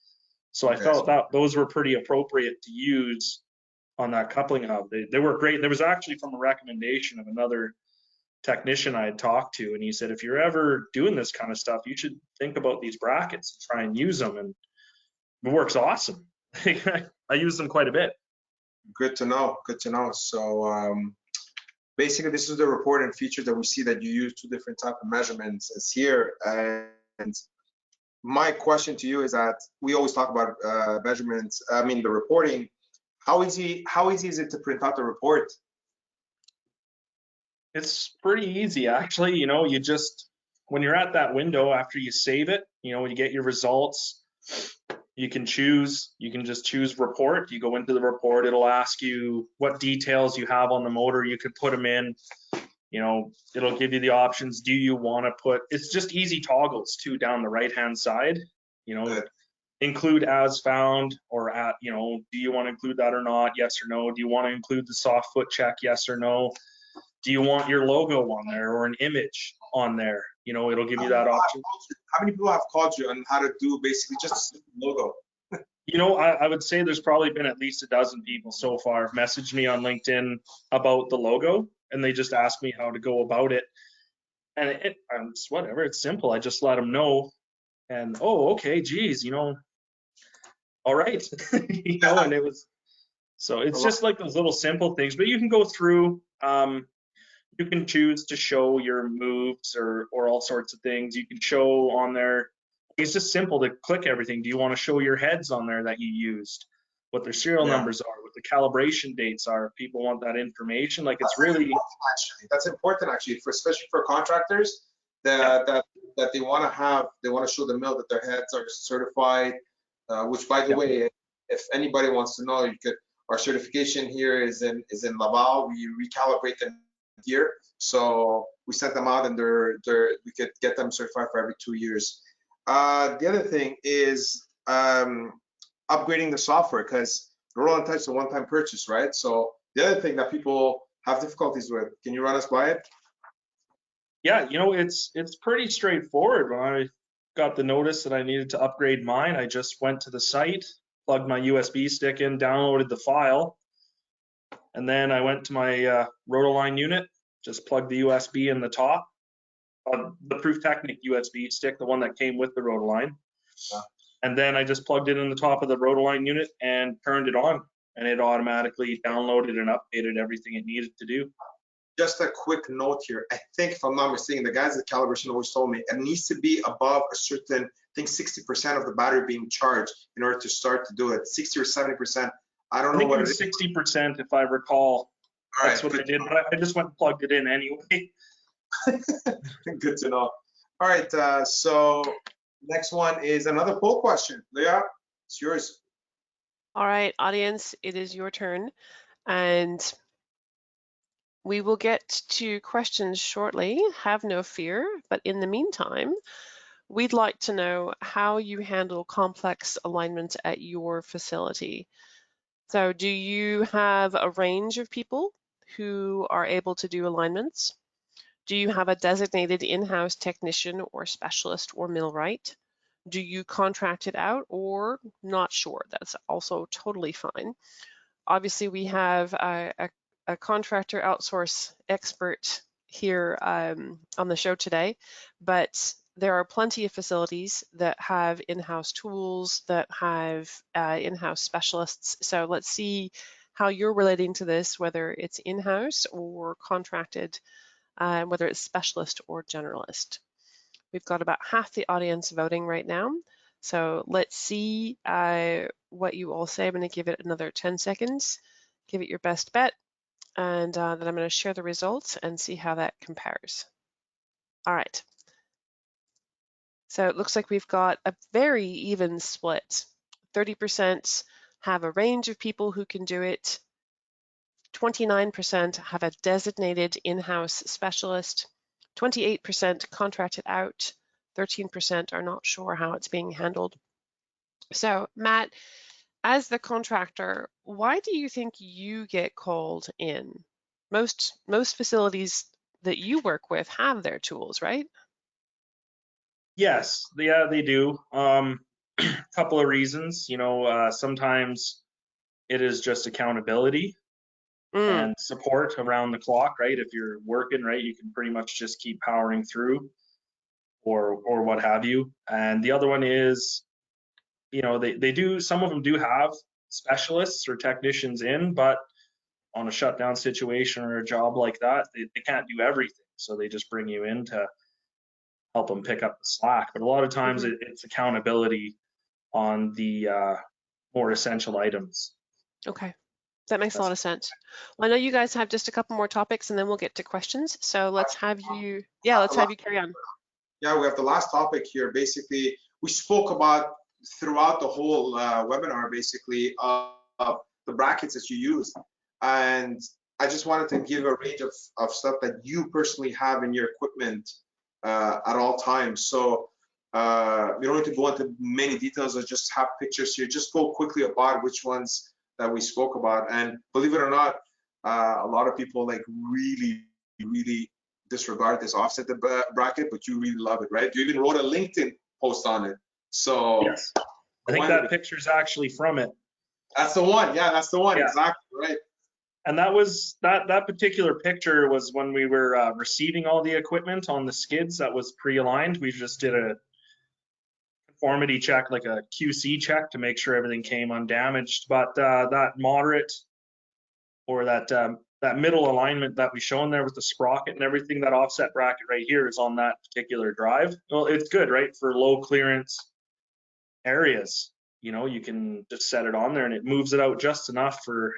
So I felt that those were pretty appropriate to use on that coupling hub. They were great. There was actually from a recommendation of another technician I had talked to, and he said, if you're ever doing this kind of stuff, you should think about these brackets and try and use them. And it works awesome. I use them quite a bit. Good to know. Good to know. So basically, this is the reporting feature that we see that you use two different type of measurements as here. And my question to you is that we always talk about measurements. I mean, the reporting. How easy is it to print out the report? It's pretty easy, actually. You just, when you're at that window after you save it, when you get your results, you can just choose report. You go into the report, it'll ask you what details you have on the motor. You could put them in. It'll give you the options. Do you want to put, it's just easy toggles too down the right hand side, include as found, or at, do you want to include that or not? Yes or no. Do you want to include the soft foot check? Yes or no. Do you want your logo on there or an image on there? It'll give you that option. How many people have called you on how to do basically just a logo? I would say there's probably been at least a dozen people so far have messaged me on LinkedIn about the logo, and they just ask me how to go about it. And it's whatever, it's simple. I just let them know, and okay, geez, all right, and it was, so it's just like those little simple things. But you can go through, you can choose to show your moves or all sorts of things. You can show on there, it's just simple to click everything. Do you want to show your heads on there that you used, what their serial numbers are, what the calibration dates are? If people want that information, like it's really actually, that's important actually, especially for contractors that they want to show the mill that their heads are certified, which by the way, if anybody wants to know, our certification here is in Laval. We recalibrate them here, so we sent them out, and we could get them certified for every 2 years. The other thing is upgrading the software, because the roll-on type is a one-time purchase, right? So the other thing that people have difficulties with, can you run us by it? Yeah, it's pretty straightforward. When I got the notice that I needed to upgrade mine, I just went to the site, plugged my USB stick in, downloaded the file, and then I went to my Rotoline unit, just plugged the USB in the top, the Pruftechnik USB stick, the one that came with the Rotoline. And then I just plugged it in the top of the Rotoline unit and turned it on, and it automatically downloaded and updated everything it needed to do. Just a quick note here. I think, if I'm not mistaken, the guys at calibration always told me it needs to be above a certain, I think 60% of the battery being charged in order to start to do it. 60 or 70%. I don't know what it is. 60%, if I recall. That's what I did, but I just went and plugged it in anyway. Good to know. All right, so next one is another poll question. Leah, it's yours. All right, audience, it is your turn. And we will get to questions shortly, have no fear. But in the meantime, we'd like to know how you handle complex alignment at your facility. So do you have a range of people who are able to do alignments? Do you have a designated in-house technician or specialist or millwright? Do you contract it out or not sure? That's also totally fine. Obviously, we have a contractor outsource expert here on the show today, but there are plenty of facilities that have in-house tools, that have in-house specialists. So let's see how you're relating to this, whether it's in-house or contracted, whether it's specialist or generalist. We've got about half the audience voting right now. So let's see what you all say. I'm going to give it another 10 seconds. Give it your best bet. And then I'm going to share the results and see how that compares. All right. So it looks like we've got a very even split. 30% have a range of people who can do it. 29% have a designated in-house specialist. 28% contract it out. 13% are not sure how it's being handled. So, Matt, as the contractor, why do you think you get called in? Most facilities that you work with have their tools, right? Yes, yeah, they do. Couple of reasons. Sometimes it is just accountability and support around the clock, right? If you're working, right, you can pretty much just keep powering through, or what have you. And the other one is, they do, some of them do have specialists or technicians in, but on a shutdown situation or a job like that, they can't do everything. So they just bring you in to help them pick up the slack. But a lot of times it's accountability on the more essential items. Okay, that makes a lot of sense. Well, I know you guys have just a couple more topics and then we'll get to questions. So let's have you carry on. Yeah, we have the last topic here. Basically, we spoke about throughout the whole webinar, basically, the brackets that you use. And I just wanted to give a range of stuff that you personally have in your equipment at all times. So we don't need to go into many details or just have pictures here. Just go quickly about which ones that we spoke about. And believe it or not, a lot of people like really disregard this offset the bracket, but you really love it, right? You even wrote a LinkedIn post on it. So yes, I think that picture is actually from it. That's the one. Yeah, that's the one. Yeah. Exactly right. And that was that particular picture was when we were receiving all the equipment on the skids that was pre-aligned. We just did a conformity check, like a QC check, to make sure everything came undamaged. But that moderate, or that middle alignment that we shown there with the sprocket and everything, that offset bracket right here is on that particular drive. Well, it's good, right, for low clearance areas. You can just set it on there and it moves it out just enough to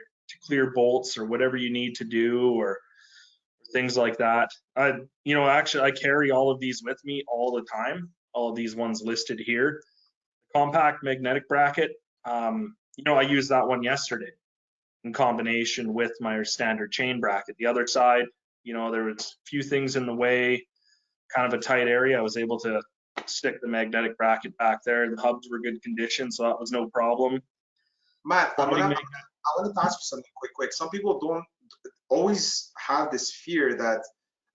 clear bolts or whatever you need to do, or things like that. Actually, I carry all of these with me all the time. All of these ones listed here. The compact magnetic bracket, I used that one yesterday in combination with my standard chain bracket. The other side, there was a few things in the way, kind of a tight area. I was able to stick the magnetic bracket back there. The hubs were good condition, so that was no problem. Matt, I want to ask you something quick. Some people don't always have this fear that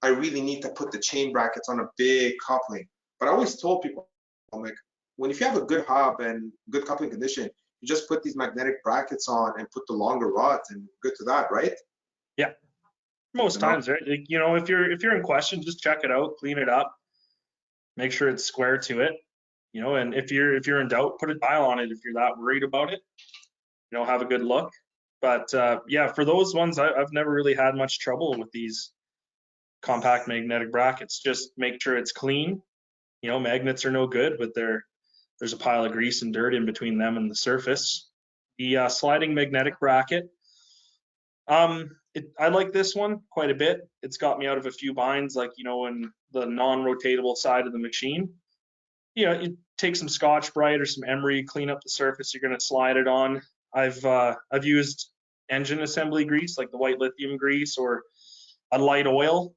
I really need to put the chain brackets on a big coupling. But I always told people, I'm like, if you have a good hub and good coupling condition, you just put these magnetic brackets on and put the longer rods and good to that, right? Yeah, most times, right? Like, if you're in question, just check it out, clean it up, make sure it's square to it, and if you're in doubt, put a dial on it if you're that worried about it. Have a good look. But yeah, for those ones, I've never really had much trouble with these compact magnetic brackets. Just make sure it's clean. Magnets are no good, but there's a pile of grease and dirt in between them and the surface. The sliding magnetic bracket, I like this one quite a bit. It's got me out of a few binds, like, in the non-rotatable side of the machine. You take some Scotch-Brite or some emery, clean up the surface you're going to slide it on. I've used engine assembly grease, like the white lithium grease, or a light oil,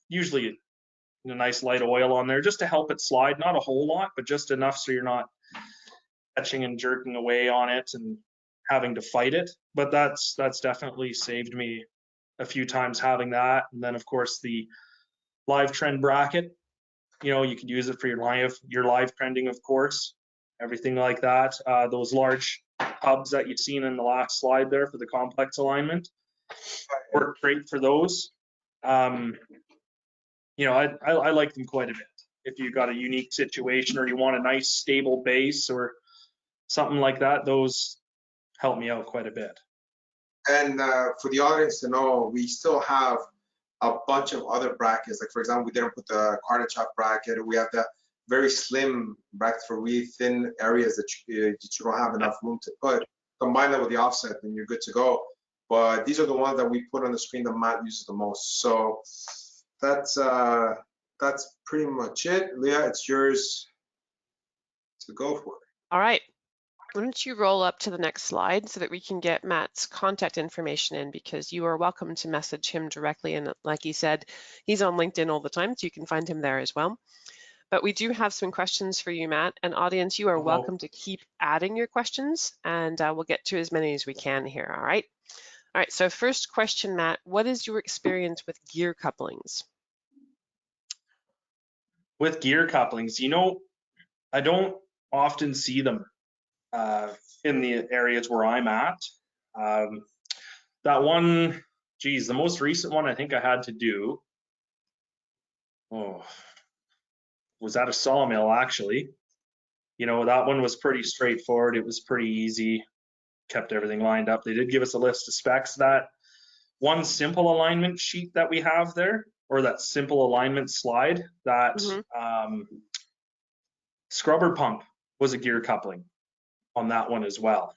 usually a nice light oil on there just to help it slide. Not a whole lot, but just enough so you're not catching and jerking away on it and having to fight it. But that's definitely saved me a few times having that. And then, of course, the live trend bracket, you can use it for your live trending, of course, everything like that. Those large hubs that you've seen in the last slide there for the complex alignment work great for those. I like them quite a bit. If you've got a unique situation or you want a nice stable base or something like that, those help me out quite a bit. And for the audience to know, we still have a bunch of other brackets. Like, for example, we didn't put the carbon chop bracket. We have the very slim bracket for really thin areas that you don't have enough room to put. Combine that with the offset and you're good to go. But these are the ones that we put on the screen that Matt uses the most. So that's pretty much it. Leah, it's yours to go for. All right. Why don't you roll up to the next slide so that we can get Matt's contact information in, because you are welcome to message him directly. And like he said, he's on LinkedIn all the time, so you can find him there as well. But we do have some questions for you, Matt. And audience, you are welcome to keep adding your questions, and we'll get to as many as we can here, all right? All right, so first question, Matt, what is your experience with gear couplings? With gear couplings, you know, I don't often see them in the areas where I'm at. That one, geez, the most recent one I think I had to do, was at a sawmill actually. You know, that one was pretty straightforward. It was pretty easy, kept everything lined up. They did give us a list of specs. That one simple alignment sheet that we have there, or that simple alignment slide, that scrubber pump was a gear coupling on that one as well.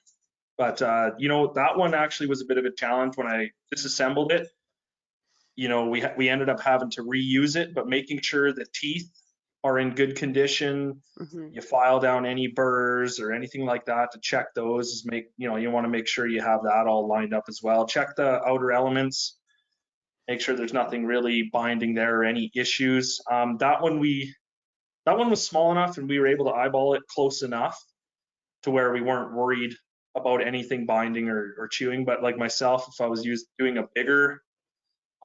But you know, that one actually was a bit of a challenge when I disassembled it. You know, we ended up having to reuse it, but making sure the teeth are in good condition. You file down any burrs or anything like that to check those. Is you want to make sure you have that all lined up as well. Check the outer elements, make sure there's nothing really binding there or any issues. That one was small enough, and we were able to eyeball it close enough to where we weren't worried about anything binding or chewing. But like myself, if I was doing a bigger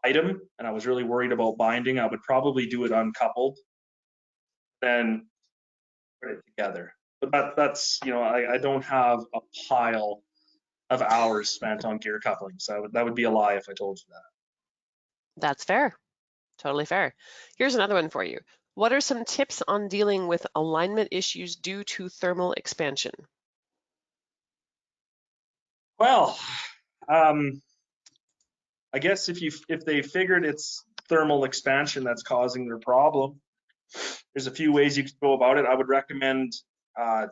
item and I was really worried about binding, I would probably do it uncoupled, then put it together. But that's, you know, I don't have a pile of hours spent on gear couplings. That would be a lie if I told you that. That's fair. Totally fair. Here's another one for you. What are some tips on dealing with alignment issues due to thermal expansion? Well, I guess if they figured it's thermal expansion that's causing their problem, there's a few ways you could go about it. I would recommend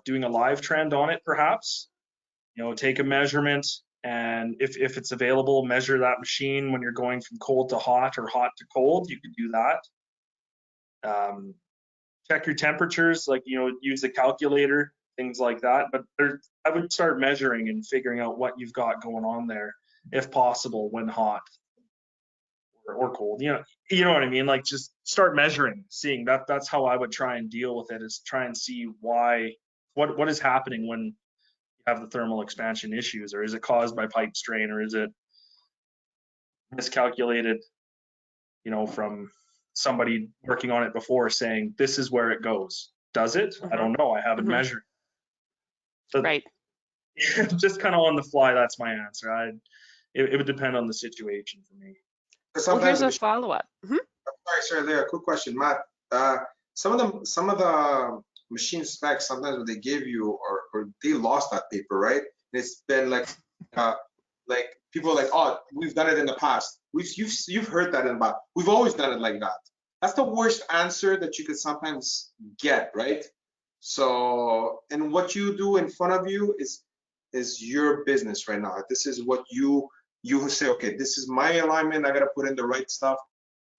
doing a live trend on it, perhaps. You know, take a measurement, and if it's available, measure that machine when you're going from cold to hot or hot to cold. You could do that. Check your temperatures, like, you know, use a calculator, things like that. But I would start measuring and figuring out what you've got going on there, if possible, when hot or cold. You know what I mean? Like, just start measuring, seeing that. That's how I would try and deal with it, is try and see what is happening when you have the thermal expansion issues, or is it caused by pipe strain, or is it miscalculated, you know, from somebody working on it before saying this is where it goes. Does it? I don't know. I haven't measured. So, right. Just kind of on the fly, that's my answer. It would depend on the situation for me. Well, here's a follow-up. Sorry, Leah, quick question, Matt. Some of the machine specs, sometimes what they give you, or they lost that paper, right? And it's been like people are like, oh, we've done it in the past. You've heard that in the past. We've always done it like that. That's the worst answer that you could sometimes get, right? So, and what you do in front of you is your business right now. This is what you say, okay, this is my alignment. I got to put in the right stuff.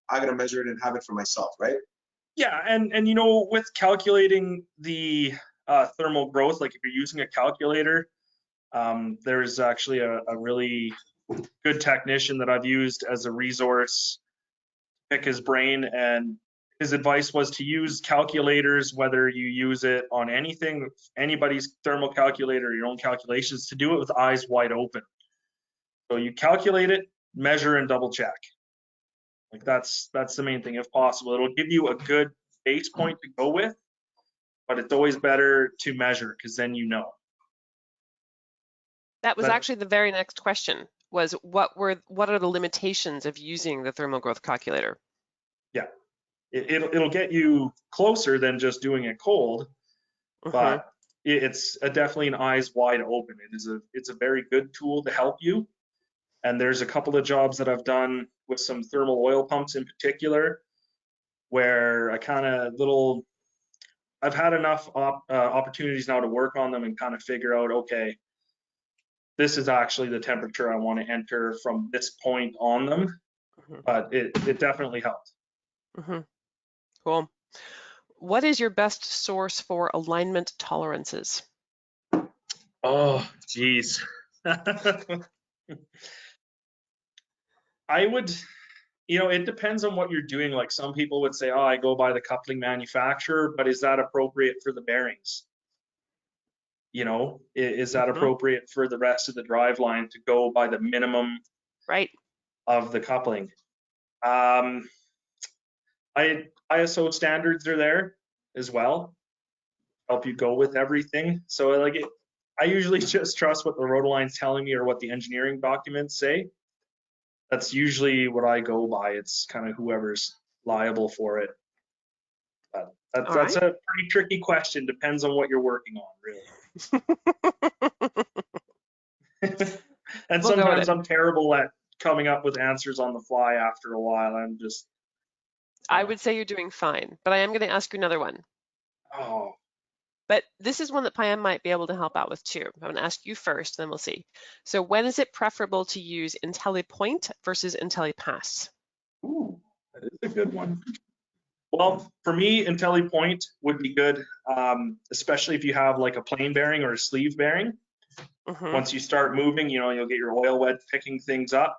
I got to measure it and have it for myself, right? Yeah, and you know, with calculating the thermal growth, like if you're using a calculator, there's actually a really good technician that I've used as a resource, pick his brain, and his advice was to use calculators, whether you use it on anybody's thermal calculator, your own calculations, to do it with eyes wide open. So you calculate it, measure, and double check. Like that's the main thing, if possible. It'll give you a good base point to go with, but it's always better to measure, because then you know. That was actually the very next question, was what are the limitations of using the thermal growth calculator? Yeah, it'll get you closer than just doing it cold, but it's definitely an eyes wide open. It's a very good tool to help you. And there's a couple of jobs that I've done with some thermal oil pumps in particular, where I've had enough opportunities now to work on them and kind of figure out, okay, this is actually the temperature I want to enter from this point on them. But it definitely helped. Cool. What is your best source for alignment tolerances? Oh, geez. I would, it depends on what you're doing. Like some people would say, oh, I go by the coupling manufacturer, but is that appropriate for the bearings? Is that Mhm. appropriate for the rest of the drive line to go by the minimum Right. of the coupling? ISO standards are there as well, help you go with everything. So I usually just trust what the Rotoline's telling me or what the engineering documents say. That's usually what I go by. It's kind of whoever's liable for it. But All that's right. a pretty tricky question. Depends on what you're working on, really. And We'll go with sometimes it. I'm terrible at coming up with answers on the fly after a while. I'm just, I would say you're doing fine, but I am going to ask you another one. oh, But this is one that Payam might be able to help out with too. I'm going to ask you first, then we'll see. So when is it preferable to use Intellipoint versus Intellipass? ooh, that is a good one. Well, for me, Intellipoint would be good, especially if you have like a plain bearing or a sleeve bearing. Mm-hmm. Once you start moving, you'll get your oil wet picking things up.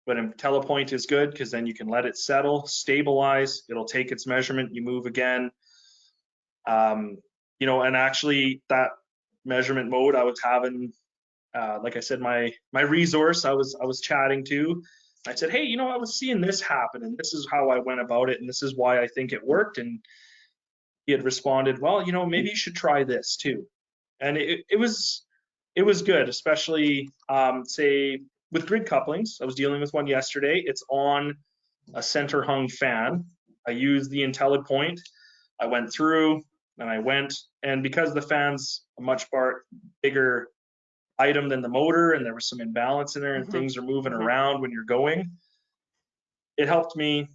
But Intellipoint is good because then you can let it settle, stabilize. It'll take its measurement. You move again. And actually that measurement mode I was having, like I said, my resource I was chatting to. I said, hey, I was seeing this happen, and this is how I went about it, and this is why I think it worked. And he had responded, well, maybe you should try this too. And it was good, especially say with grid couplings. I was dealing with one yesterday. It's on a center hung fan. I used the Intellipoint. I went through and because the fan's a much bigger item than the motor, and there was some imbalance in there, and Mm-hmm. things are moving Mm-hmm. around when you're going, it helped me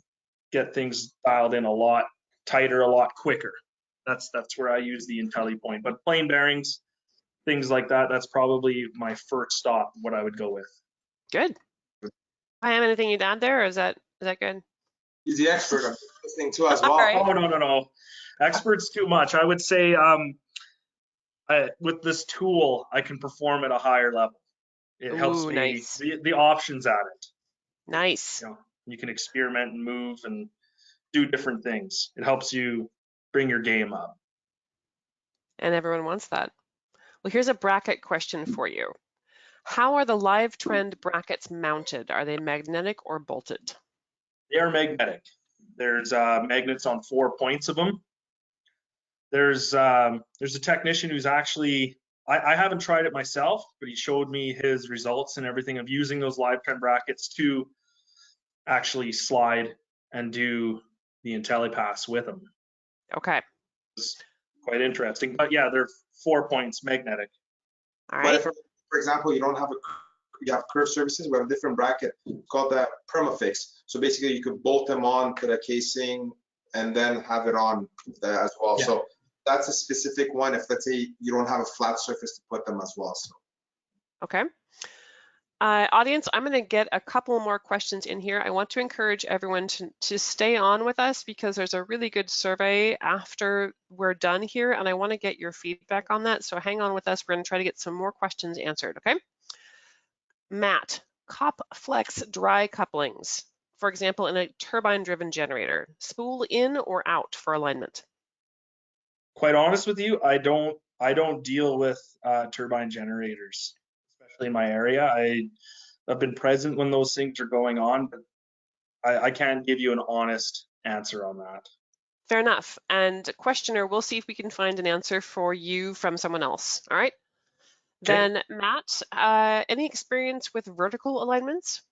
get things dialed in a lot tighter, a lot quicker. That's where I use the Intellipoint. But plain bearings, things like that, that's probably my first stop, what I would go with. Good. Payam, anything you'd add there, or is that good? He's the expert. I'm listening to as All well. right. Oh, no. Expert's too much. I would say with this tool, I can perform at a higher level. It helps Ooh, me, nice. the options at it. Nice. You can experiment and move and do different things. It helps you bring your game up. And everyone wants that. Well, here's a bracket question for you. How are the live trend brackets mounted? Are they magnetic or bolted? They are magnetic. There's magnets on 4 points of them. There's a technician who's actually, I haven't tried it myself, but he showed me his results and everything of using those live trend brackets to actually slide and do the Intellipass with them. Okay. It's quite interesting. But yeah, they're 4 points magnetic. All But right. if, for example, you have curved surfaces, we have a different bracket called the Permafix. So basically you could bolt them on to the casing and then have it on as well. Yeah. So that's a specific one if, let's say, you don't have a flat surface to put them as well. So. Okay. Audience, I'm going to get a couple more questions in here. I want to encourage everyone to stay on with us because there's a really good survey after we're done here, and I want to get your feedback on that. So hang on with us. We're going to try to get some more questions answered, okay? Matt, Cop Flex dry couplings, for example, in a turbine-driven generator, spool in or out for alignment? Quite honest with you, I don't deal with turbine generators, especially in my area. I've been present when those things are going on, but I can't give you an honest answer on that. Fair enough. And questioner, we'll see if we can find an answer for you from someone else. All right. Okay. Then Matt, any experience with vertical alignments?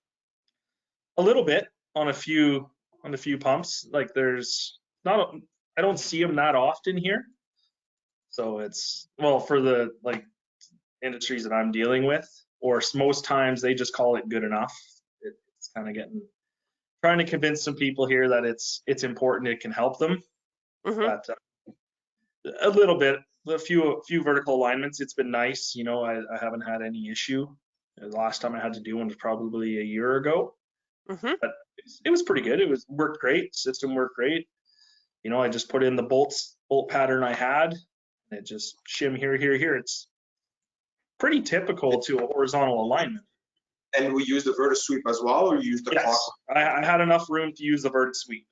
A little bit on a few pumps. Like I don't see them that often here. So it's, well, for the industries that I'm dealing with, or most times they just call it good enough. It's kind of trying to convince some people here that it's important, it can help them. Mm-hmm. But a little bit, a few vertical alignments, it's been nice. I haven't had any issue. The last time I had to do one was probably a year ago. Mm-hmm. But it was pretty good. Worked great. System worked great. I just put in the bolt pattern I had, and it just shim here. It's pretty typical to a horizontal alignment. And we use the vertical sweep as well, or you use the Yes, clock? I had enough room to use the vert sweep.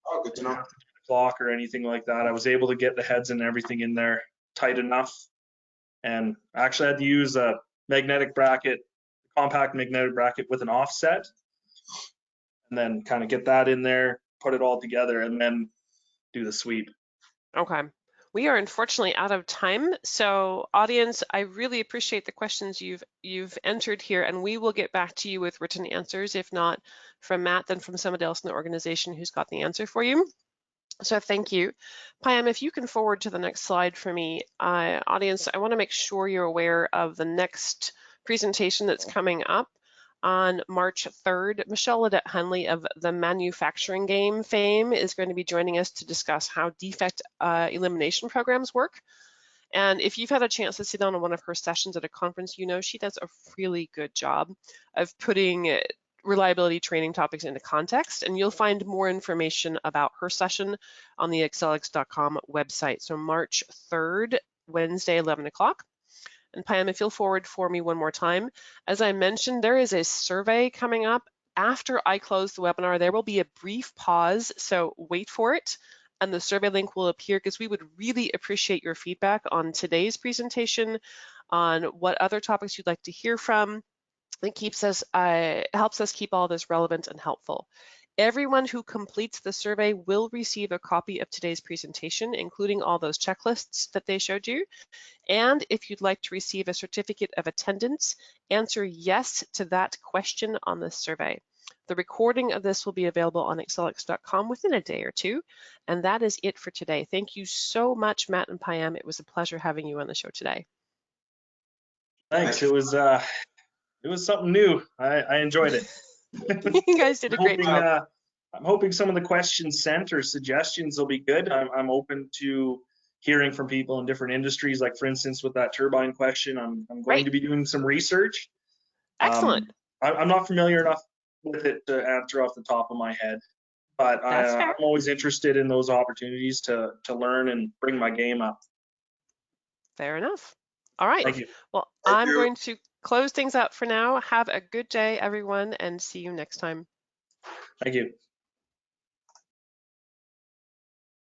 Oh, good to know. Clock or anything like that. I was able to get the heads and everything in there tight enough. And I actually had to use a magnetic bracket, compact magnetic bracket with an offset, and then kind of get that in there, put it all together, and then do the sweep. Okay. We are unfortunately out of time. So audience, I really appreciate the questions you've entered here, and we will get back to you with written answers. If not from Matt, then from somebody else in the organization who's got the answer for you. So thank you. Payam, if you can forward to the next slide for me. Audience, I want to make sure you're aware of the next presentation that's coming up on March 3rd. Michelle Ledette Hunley of the Manufacturing Game fame is going to be joining us to discuss how defect elimination programs work. And if you've had a chance to sit down on one of her sessions at a conference, you know she does a really good job of putting reliability training topics into context, and you'll find more information about her session on the excelix.com website. So March 3rd, Wednesday, 11 o'clock. And Payam, if you'll forward for me one more time. As I mentioned, there is a survey coming up. After I close the webinar, there will be a brief pause, so wait for it. And the survey link will appear because we would really appreciate your feedback on today's presentation, on what other topics you'd like to hear from. It keeps us, helps us keep all this relevant and helpful. Everyone who completes the survey will receive a copy of today's presentation, including all those checklists that they showed you. And if you'd like to receive a certificate of attendance, answer yes to that question on the survey. The recording of this will be available on excelix.com within a day or two. And that is it for today. Thank you so much, Matt and Payam. It was a pleasure having you on the show today. Thanks. It was something new. I enjoyed it. You guys did a great job. I'm hoping some of the questions sent or suggestions will be good. I'm open to hearing from people in different industries. Like for instance, with that turbine question, I'm going to be doing some research. Excellent. I'm not familiar enough with it to answer off the top of my head, but I'm always interested in those opportunities to learn and bring my game up. Fair enough. All right. Thank you. Well, I'm going to close things up for now. Have a good day, everyone, and see you next time. Thank you.